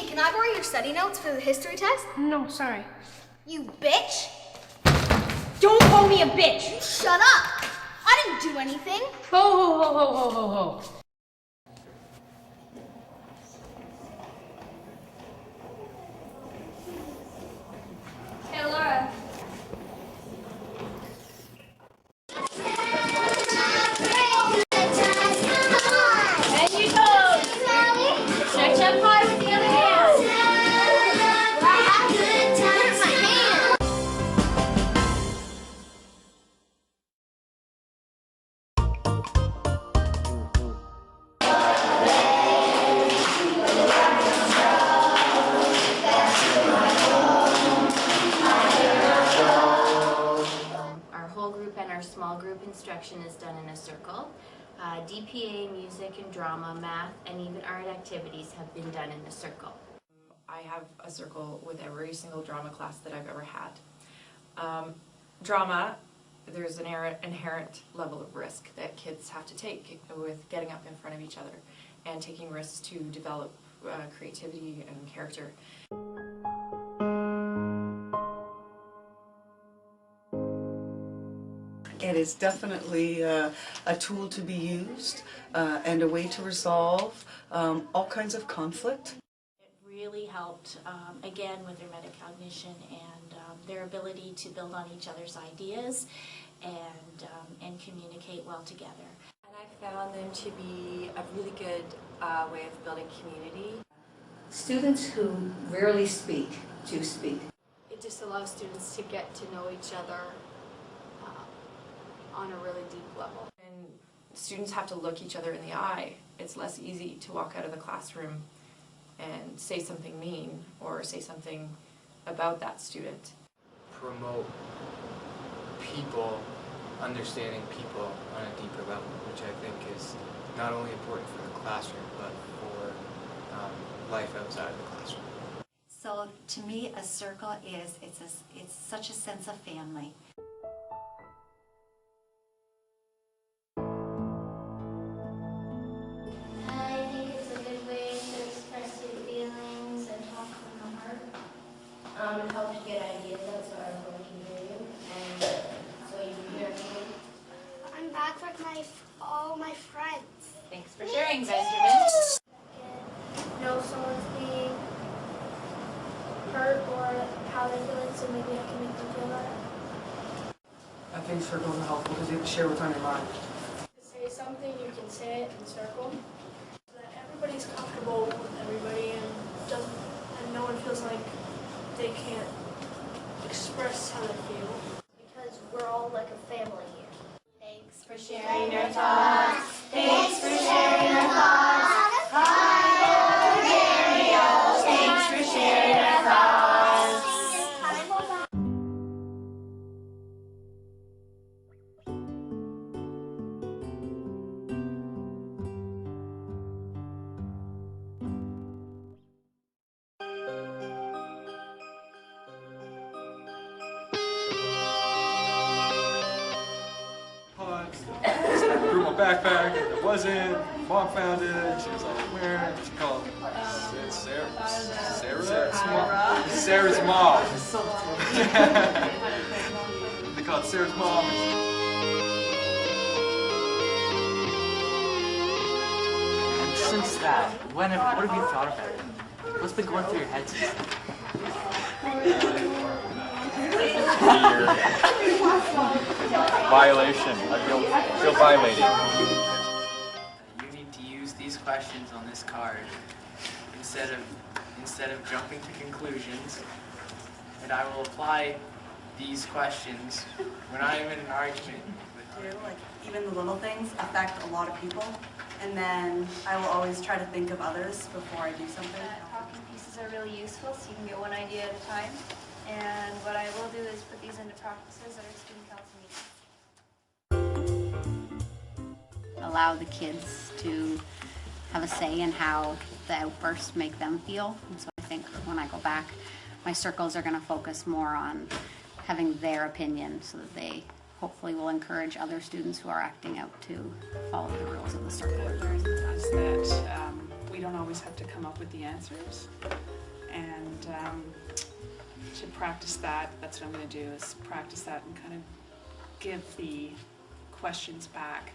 can I borrow your study notes for the history test? No, sorry. You bitch! Don't call me a bitch! Shut up! I didn't do anything. Ho, ho, ho, ho, ho, ho, ho. Hey, Laura. There you go! Stretch up high with the other hand. Where's my hand? Our whole group and our small group instruction is done in a circle. DPA, music and drama, math, and even art activities have been done in a circle. I have a circle with every single drama class that I've ever had. Drama, there's an inherent level of risk that kids have to take with getting up in front of each other and taking risks to develop creativity and character. It is definitely a tool to be used and a way to resolve all kinds of conflict. It really helped, again, with their metacognition and their ability to build on each other's ideas and communicate well together. And I found them to be a really good way of building community. Students who rarely speak do speak. It just allows students to get to know each other on a really deep level. And students have to look each other in the eye. It's less easy to walk out of the classroom and say something mean or say something about that student. Promote people, understanding people on a deeper level, which I think is not only important for the classroom, but for life outside of the classroom. So to me, a circle is, it's such a sense of family. I think it's a good way to express your feelings and talk from the heart. It helps you get ideas out so everyone can hear you and so you can hear me. I'm back with all my friends. Thanks for sharing, Benjamin. Know someone's being hurt or how they're feeling, so maybe I can make them feel better. I think circles are helpful because you have to share what's on your mind. To say something, you can say it in circle, so that everybody's comfortable with everybody and no one feels like they can't express how they feel. Because we're all like a family here. Thanks for Sharing your thoughts. Thanks for sharing your thoughts. Thanks for sharing your thoughts. Threw my backpack, and it wasn't. Mom found it. She was like, "Where?" She called Sarah's mom. They called Sarah's mom. And since that, what have you thought about it? What's been going through your head since Violation. I feel violated. You need to use these questions on this card instead of jumping to conclusions, and I will apply these questions when I am in an argument with you. Like, even the little things affect a lot of people, and then I will always try to think of others before I do something. Talking pieces are really useful, so you can get one idea at a time. And what I will do is put these into practices at our student council meetings. Allow the kids to have a say in how the outbursts make them feel. And so I think when I go back, my circles are going to focus more on having their opinion so that they hopefully will encourage other students who are acting out to follow the rules of the circle. Learned us that we don't always have to come up with the answers. to practice that. That's what I'm going to do, is practice that and kind of give the questions back.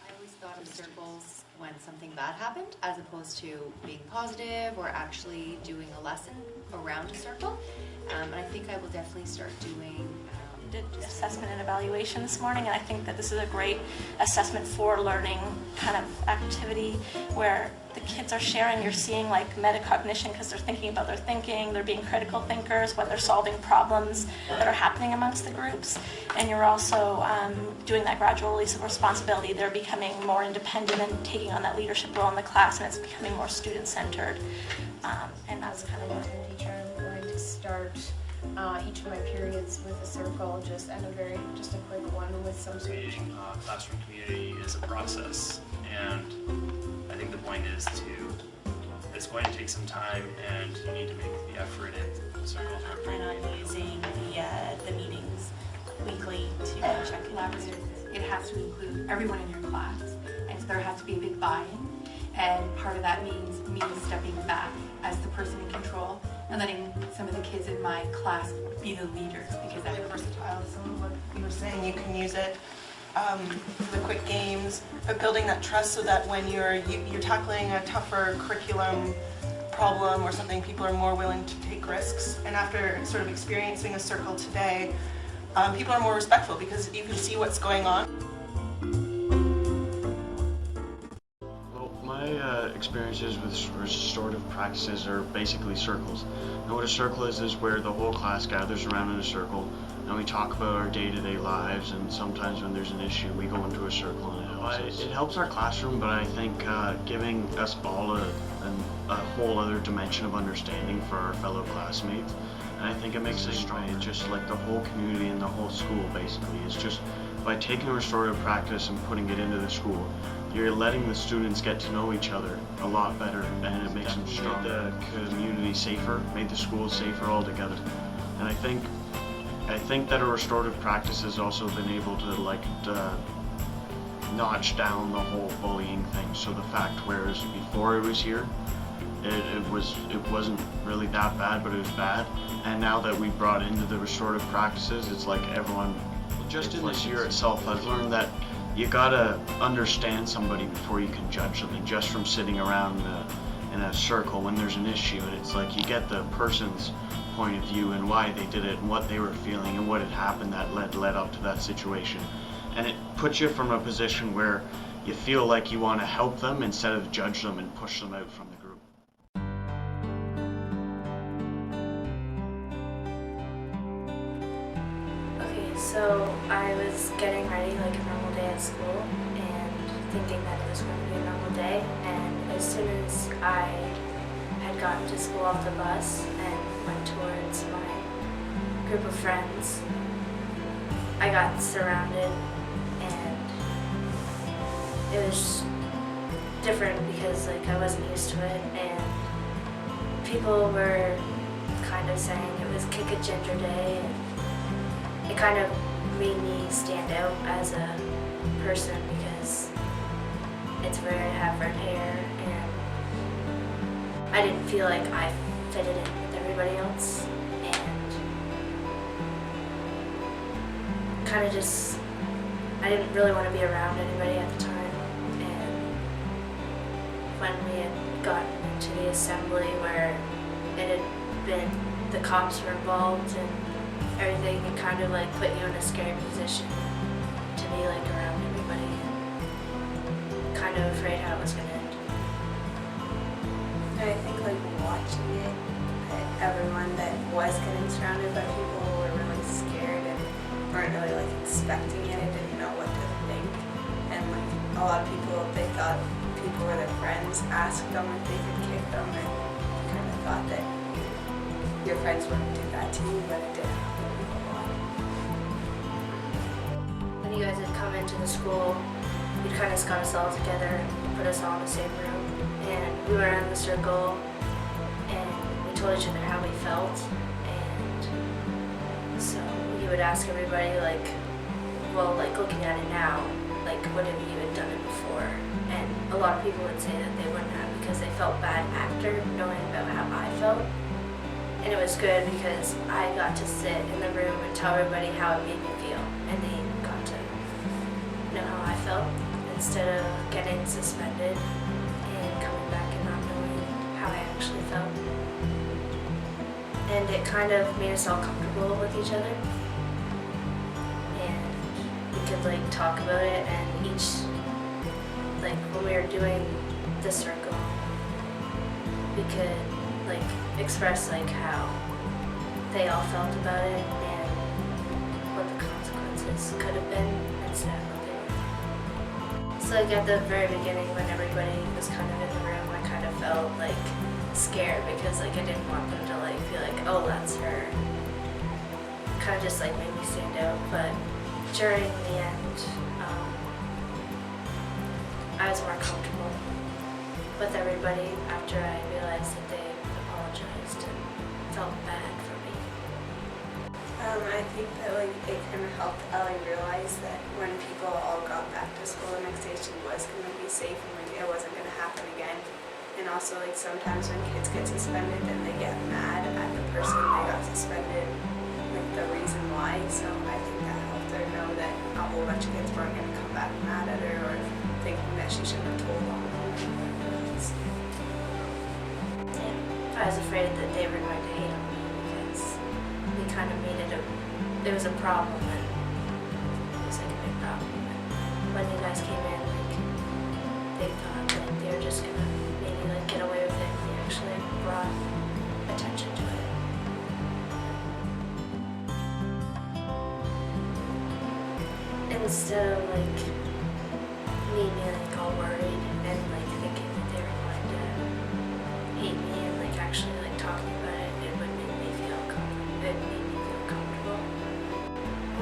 I always thought of circles when something bad happened, as opposed to being positive or actually doing a lesson around a circle. And I think I will definitely start doing did assessment and evaluation this morning, and I think that this is a great assessment for learning kind of activity where the kids are sharing. You're seeing like metacognition because they're thinking about their thinking, they're being critical thinkers, when they're solving problems that are happening amongst the groups, and you're also doing that gradual release of responsibility. They're becoming more independent and taking on that leadership role in the class, and it's becoming more student-centered, and that's kind of what I'm going to start each of my periods with a circle, just a quick one with some sort of Creating a classroom community is a process, and I think the point is it's going to take some time, and you need to make the effort, and circles are plan on using the meetings weekly to check collaborative. It has to include everyone in your class, and so there has to be a big buy-in, and part of that means me stepping back as the person in control and letting some of the kids in my class be the leaders, because I'm versatile. Some of what you were saying, you can use it for the quick games, but building that trust so that when you're tackling a tougher curriculum problem or something, people are more willing to take risks. And after sort of experiencing a circle today, people are more respectful because you can see what's going on. My experiences with restorative practices are basically circles. And what a circle is where the whole class gathers around in a circle and we talk about our day-to-day lives, and sometimes when there's an issue we go into a circle and it helps us. It helps our classroom, but I think giving us all a whole other dimension of understanding for our fellow classmates, and I think it makes us stronger. Just like the whole community and the whole school basically is just by taking a restorative practice and putting it into the school, you're letting the students get to know each other a lot better, and it makes them stronger. Made the community safer, made the school safer altogether. And I think that a restorative practice has also been able to notch down the whole bullying thing. So the fact, whereas before it was here, it wasn't really that bad, but it was bad. And now that we brought into the restorative practices, it's like everyone, just in this year itself, I've learned that you gotta understand somebody before you can judge something, just from sitting around in a circle when there's an issue. And it's like you get the person's point of view and why they did it and what they were feeling and what had happened that led up to that situation. And it puts you from a position where you feel like you want to help them instead of judge them and push them out from the group. Okay, so I was getting ready like a normal day at school and thinking that it was going to be a normal day, and as soon as I had gotten to school off the bus and went towards my group of friends, I got surrounded, and it was different because like I wasn't used to it, and people were kind of saying it was Kick a Ginger Day, and it kind of made me stand out as a person because it's rare to have red hair, and I didn't feel like I fitted in with everybody else, and kind of just, I didn't really want to be around anybody at the time. And when we had gotten into the assembly where it had been, the cops were involved and everything, it kind of like put you in a scary position to be like around everybody and kind of afraid how it was going to end. I think like watching it, that everyone that was getting surrounded by people were really scared and weren't really like expecting it and didn't know what to think. And like a lot of people, they thought people were their friends, asked them if they could kick them, and kind of thought that your friends wouldn't do that to you, but it did happen a lot. When you guys had come into the school, you'd kind of got us all together and put us all in the same room. And we were in the circle and we told each other how we felt. And so you would ask everybody like, well, like looking at it now, like what if you had done it before? And a lot of people would say that they wouldn't have because they felt bad after knowing about how I felt. And it was good because I got to sit in the room and tell everybody how it made me feel, and they got to know how I felt instead of getting suspended and coming back and not knowing how I actually felt. And it kind of made us all comfortable with each other, and we could like talk about it, and each, like when we were doing the circle, we could like express like how they all felt about it and what the consequences could have been instead of what they were. So like at the very beginning when everybody was kind of in the room, I kind of felt like scared because like I didn't want them to like feel like, oh, that's her. Kind of just like made me stand out. But during the end, I was more comfortable with everybody after I realized that they apologized and felt bad for me. I think that like it kind of helped Ellie realize that when people all got back to school the next day, she was going to be safe and like it wasn't going to happen again. And also like sometimes when kids get suspended, then they get mad at the person they got suspended, like the reason why. So I think that helped her know that a whole bunch of kids weren't going to come back mad at her or thinking that she shouldn't have told on them. I was afraid that they were going to hate on me because they kind of made it was a problem, and it was like a big problem. And when you guys came in, like they thought like they were just gonna maybe like get away with it. They actually brought attention to it. Instead of like me being like all worried and like thinking that they were going to hate me and like actually like talking about it, it would make me feel comfortable.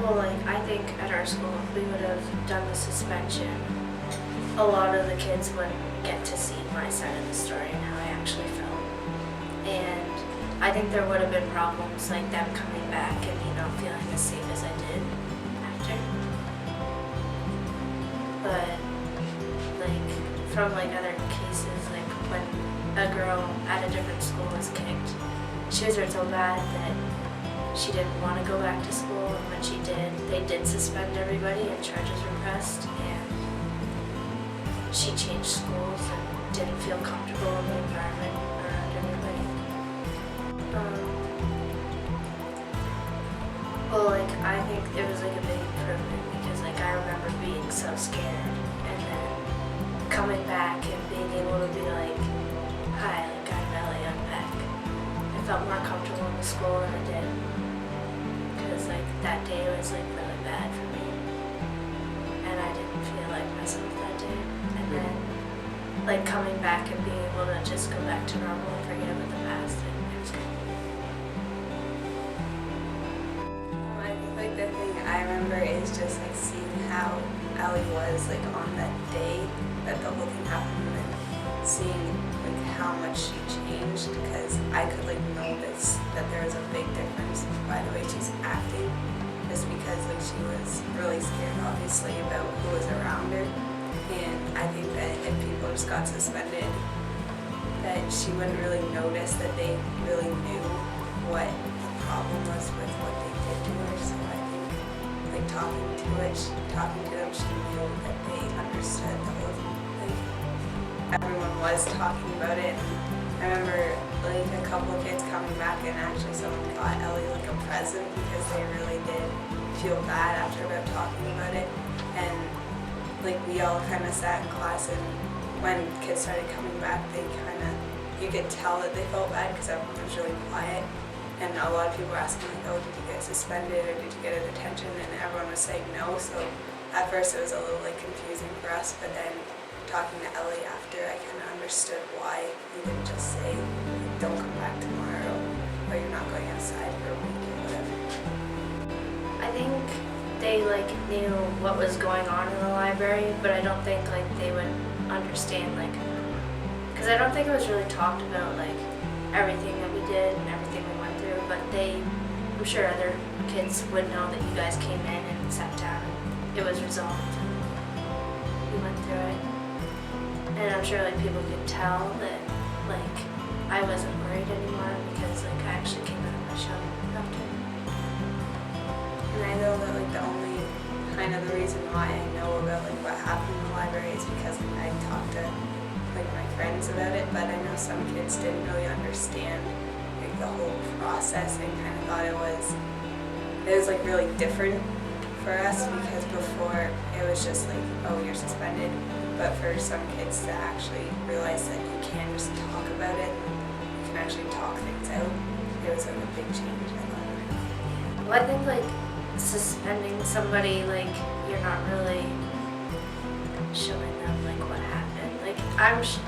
Well, like I think at our school, if we would have done the suspension, a lot of the kids wouldn't get to see my side of the story and how I actually felt. And I think there would have been problems like them coming back and me not feeling as safe as I did after. But like from like other cases, like when a girl at a different school was kicked, she was hurt so bad that she didn't want to go back to school, and when she did, they did suspend everybody and charges were pressed, and she changed schools and didn't feel comfortable in the environment around everybody. Well, like I think it was like a big improvement because like I remember being so scared and then coming back and being able to be like, hi, like I'm Ellie, I'm back. I felt more comfortable in the school than I did because like that day was like really bad for me and I didn't feel like myself that day. And then like coming back and being able to just go back to normal and forget about the past, it was good. I think like the thing I remember is just like seeing how Ellie was like on that day that the whole thing happened, and seeing like how much she changed because I could like notice that there was a big difference by the way she's acting, just because like she was really scared obviously about who was around her. And I think that if people just got suspended, that she wouldn't really notice that they really knew what the problem was with what they did to her. So I think like talking to them, she knew that they understood the whole thing. Everyone was talking about it. I remember like a couple of kids coming back and actually someone got Ellie like a present because they really did feel bad after about talking about it. And like we all kind of sat in class, and when kids started coming back, you could tell that they felt bad because everyone was really quiet. And a lot of people were asking like, oh, did you get suspended or did you get a detention? And everyone was saying no. So at first it was a little like confusing for us, but then talking to Ellie after, I kind of understood why you didn't just say, don't come back tomorrow, or you're not going outside for a week or whatever. I think they like knew what was going on in the library, but I don't think like they would understand like, because I don't think it was really talked about like everything that we did and everything we went through, but I'm sure other kids would know that you guys came in and sat down and it was resolved. We went through it. And I'm sure like people could tell that like I wasn't worried anymore because like I actually came out of my shell after. And I know that like the only kind of the reason why I know about like what happened in the library is because I talked to like my friends about it, but I know some kids didn't really understand like the whole process and kind of thought it was like really different for us because before it was just like, oh, you're suspended, but for some kids to actually realize that you can't just talk about it, you can actually talk things out, it was like a big change, I thought. Well, I think like suspending somebody, like you're not really showing them like what happened. Like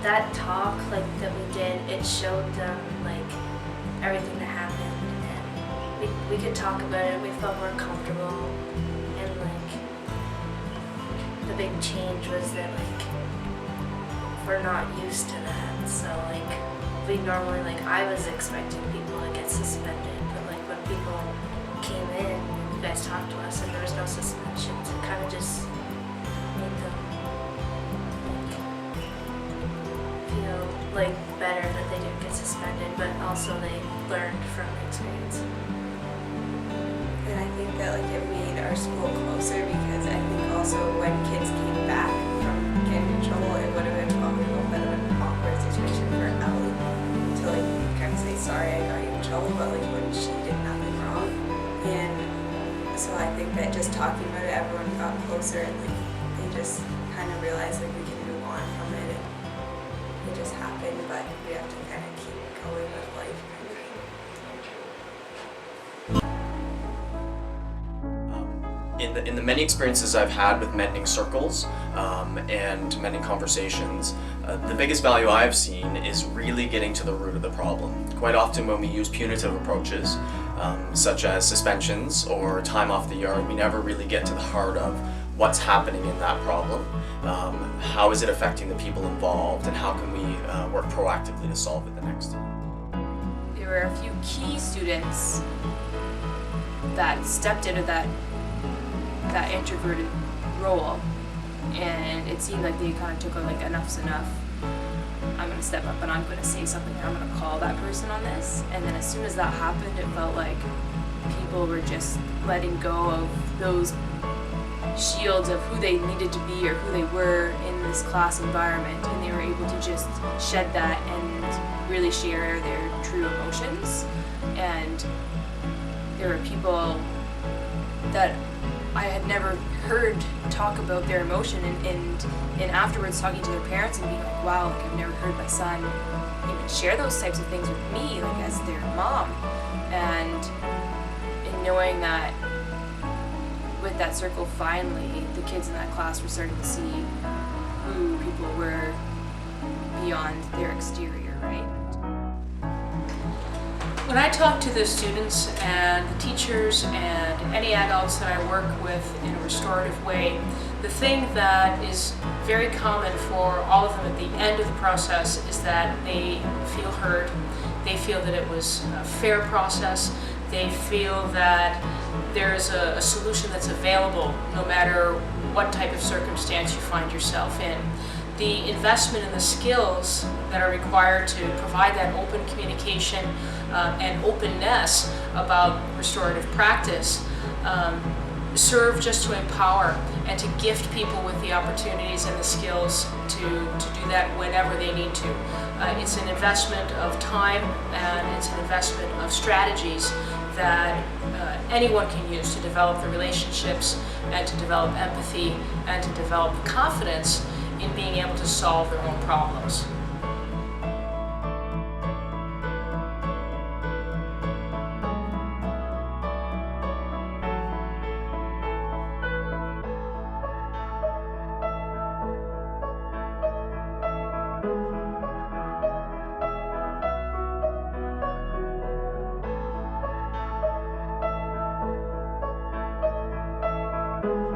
that talk like that we did, it showed them like everything that happened, and we could talk about it. We felt more comfortable, and like the big change was that like we're not used to that. So like we normally like I was expecting people to get suspended, but like when people came in, you guys talked to us, and there was no suspensions. It kind of just made them like feel like better that they didn't get suspended, but also they learned from the experience. And I think that like it made our school closer because I think also when kids came back from getting in trouble, it would have been probably a little bit of an awkward situation for Ellie to like kind of say, sorry, I got you in trouble, but like when she did nothing wrong. And so I think that just talking about it, everyone got closer and like they just kind of realized like we can move on from it. And it just happened, but we have to kind of keep going with life. In the many experiences I've had with mending circles and mending conversations, the biggest value I've seen is really getting to the root of the problem. Quite often when we use punitive approaches, such as suspensions or time off the yard, we never really get to the heart of what's happening in that problem, how is it affecting the people involved, and how can we work proactively to solve it the next time. There were a few key students that stepped into that introverted role, and it seemed like they kind of took like enough's enough. I'm going to step up and I'm going to say something, I'm going to call that person on this. And then as soon as that happened, it felt like people were just letting go of those shields of who they needed to be or who they were in this class environment, and they were able to just shed that and really share their true emotions. And there were people that I had never heard talk about their emotion, and afterwards talking to their parents and being like, wow, like I've never heard my son even share those types of things with me, like as their mom. And in knowing that with that circle, finally the kids in that class were starting to see who people were beyond their exterior, right? When I talk to the students and the teachers and any adults that I work with in a restorative way, the thing that is very common for all of them at the end of the process is that they feel heard, they feel that it was a fair process, they feel that there's a solution that's available no matter what type of circumstance you find yourself in. The investment in the skills that are required to provide that open communication and openness about restorative practice serve just to empower and to gift people with the opportunities and the skills to do that whenever they need to. It's an investment of time and it's an investment of strategies that anyone can use to develop the relationships and to develop empathy and to develop confidence in being able to solve their own problems. Thank you.